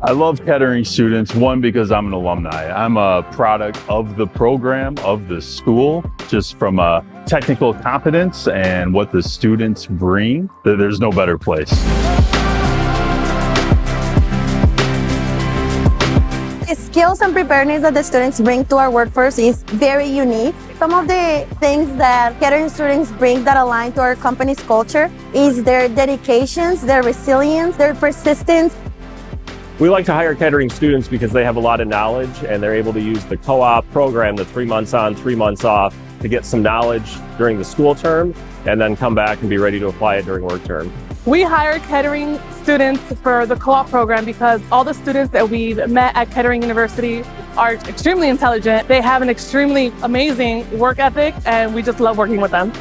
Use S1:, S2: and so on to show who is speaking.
S1: I love Kettering students, one, because I'm an alumni. I'm a product of the program, of the school, just from a technical competence and what the students bring. There's no better place.
S2: The skills and preparedness that the students bring to our workforce is very unique. Some of the things that Kettering students bring that align to our company's culture is their dedications, their resilience, their persistence.
S3: We like to hire Kettering students because they have a lot of knowledge and they're able to use the co-op program, the 3 months on, 3 months off, to get some knowledge during the school term and then come back and be ready to apply it during work term.
S4: We hire Kettering students for the co-op program because all the students that we've met at Kettering University are extremely intelligent. They have an extremely amazing work ethic, and we just love working with them.